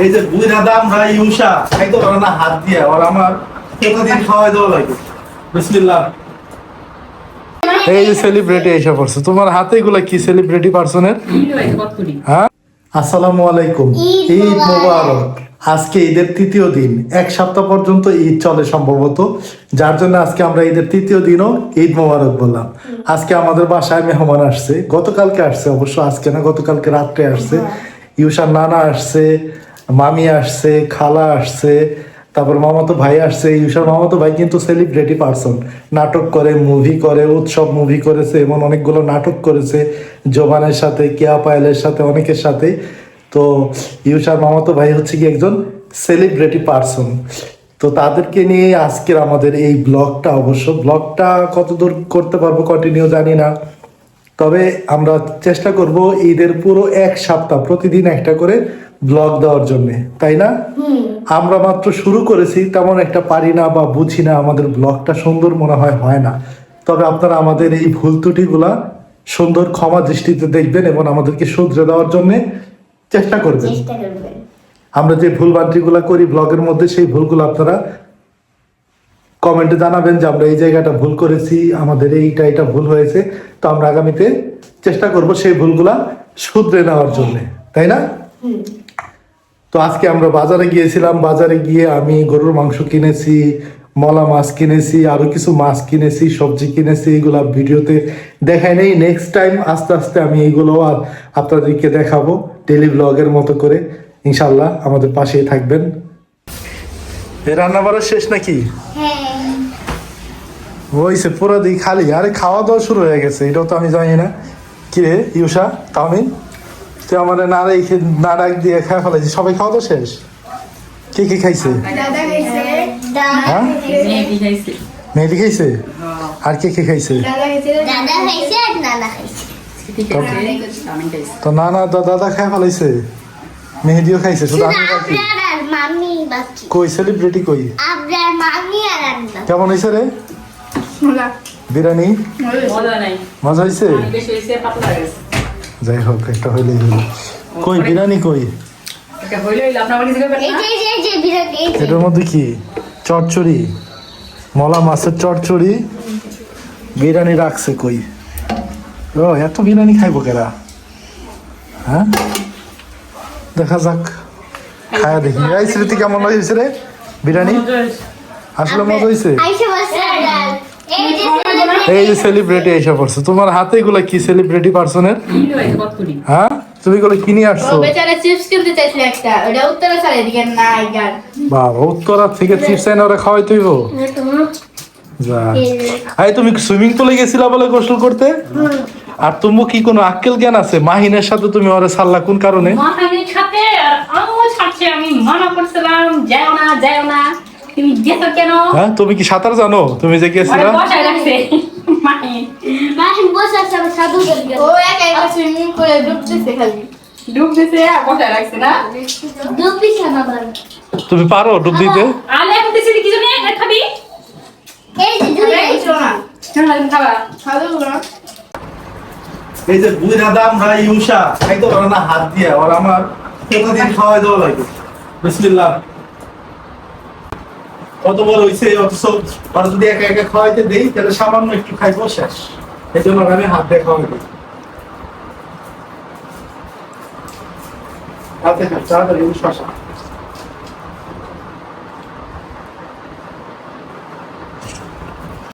এই যে বুইরা দাম ভাই ইউসা খাইতে পারে না হাত দিয়ে আর আমার কতদিন খাওয়াই দেওয়া লাগে। বিসমিল্লাহ। এই যে সেলিব্রিটি এসে পড়ছে, তোমার হাতে এগুলা কি সেলিব্রিটি পার্সনের? হ্যাঁ, আসসালামু আলাইকুম, ঈদ মোবারক। আজকে ঈদের তৃতীয় দিন, এক সপ্তাহ পর্যন্ত ঈদ চলে সম্ভবত, যার জন্য আজকে আমরা ঈদের তৃতীয় দিনও ঈদ মোবারক বললাম। আজকে আমাদের বাসায় মেহমান আসছে, গতকালকে আসছে, অবশ্য আজকে না, গতকালকে রাত্রে আসছে। ইউসার নানা আসছে, মামি আসছে, খালা আসছে, তারপর মামাতো ভাই আসছে। ইউসার মামাতো ভাই কিন্তু সেলিব্রিটি পার্সন, নাটক করে, মুভি করে, উৎসব মুভি করেছে, এমন অনেকগুলো নাটক করেছে জোবানের সাথে, কেয়া পায়েলের সাথে, অনেকের সাথে। তো ইউসার মামাতো ভাই হচ্ছে কি একজন সেলিব্রিটি পার্সন। তো তাদেরকে নিয়ে আজকের আমাদের এই ব্লগটা, অবশ্য ব্লগটা কতদূর করতে পারবো কন্টিনিউ জানি না, তবে আমরা চেষ্টা করব ঈদের পুরো এক সপ্তাহ প্রতিদিন একটা করে ব্লগ দেওয়ার জন্য, তাই না? আমরা মাত্র শুরু করেছি, তেমন একটা পারি না বা বুঝি না, আমাদের ব্লগটা সুন্দর মনে হয় না। তবে আপনারা আমাদের এই ভুল ত্রুটিগুলা সুন্দর ক্ষমা দৃষ্টিতে দেখবেন এবং আমাদেরকে শুধরে দেওয়ার জন্য চেষ্টা করবেন। আমরা যে ভুল ভ্রান্তিগুলা করি ব্লগের মধ্যে, সেই ভুলগুলো আপনারা কমেন্টে জানাবেন যে আমরা এই জায়গাটা ভুল করেছি, আমাদের এটা ভুল হয়েছে। তো আমরা আগামীতে চেষ্টা করব সেই ভুলগুলা শুধরে নেওয়ার জন্য, তাই না? তো আজকে আমরা বাজারে গিয়েছিলাম, বাজারে গিয়ে আমি গরুর মাংস কিনেছি, মলা মাছ কিনেছি, আরো কিছু মাছ কিনেছি, সবজি কিনেছি। এগুলা ভিডিওতে দেখাই নেই, নেক্সট টাইম আস্তে আস্তে আমি এইগুলো আর আপনাদেরকে দেখাবো ডেইলি ব্লগের মতো করে। ইনশাল্লাহ আমাদের পাশেই থাকবেন। রান্না বাড়া শেষ নাকি? হয়েছে পুরো দিক খালি, আরে খাওয়া দাওয়া শুরু হয়ে গেছে, এটাও তো আমি জানি না। কি রে ইউসা, তামিন, তুই আমার না ডাক দিয়ে খাওয়া ফেলাইছি। সবাই খাওয়া দাওয়া শেষ? কে কে খাইছে? হ্যাঁ, মেহেদি খাইছে, আর কে কে খাইছে? তো নানা দাদা খাওয়া ফেলাইছে, মেহেদিও খাইছে, শুধু আমি বাকি। কই সেলিব্রিটি কই? কেমন হয়েছে রে বিরিয়ানি? মজা হয়েছে? যাই হোক, একটা হইলেই হলো। কই বিরিয়ানি কই? এটার মধ্যে কি? চচ্চড়ি, মলা মাছের চচ্চড়ি, বিরিয়ানি রাখছে কই? ও, এত বিরিয়ানি খাইবো কেরা? হ্যাঁ, দেখা যাক, খায়া দেখি। এই স্মৃতি কেমন হয়েছে রে বিরিয়ানি? আসলে মজা হয়েছে? এই যে সেলিব্রিটি এসে পড়ছে, তোমার হাতে এগুলা কি সেলিব্রিটি পার্সনের? হ্যাঁ, তুমি এগুলো কিনে আসছো? বাবা, উত্তরা থেকে চিপস এনে ওরা খাওয়াই তুইব? এই তুমি সুইমিং পুলে গেছিলা বলে গোসল করতে? আর তুমি কি কোনো আক্কেল জ্ঞান আছে? মাহিনের সাথে তুমি ওরে সাল্লা কোন কারণে? মাহিনের সাথে আর আমার সাথে আমি মানা করছিলাম যাও না, তুমি গেছো কেন? হ্যাঁ, তুমি কি সাঁতার জানো? তুমি যে গেছিলা বসায় রাখছে মাহিন বসাচ্ছে, আমি সাধু করে ও একা একা সুইমিং করে ডুব দিছে আর বসায় রাখছে না, ডুব দিছে না বাবা। তুমি পারো ডুব দিতে? আলে এখন দিছি কি জন্য খাবি? এই যে দুই না খাবা খাবো না। এই যে বুইরা দাম ভাই ইউসা খাইতে পারে না হাত দিয়ে আর আমার কতদিন খাওয়াই দেওয়া লাগে। বিসমিল্লাহ। কত বড় হয়েছে, অথচ আর যদি একা একা খাওয়াইতে দেই তাহলে সামান্য একটু খাইবো, শেষ। এই জন্য আমি হাত দিয়ে খাওয়াই দিই। হাতে খা, তাড়াতাড়ি উঠা।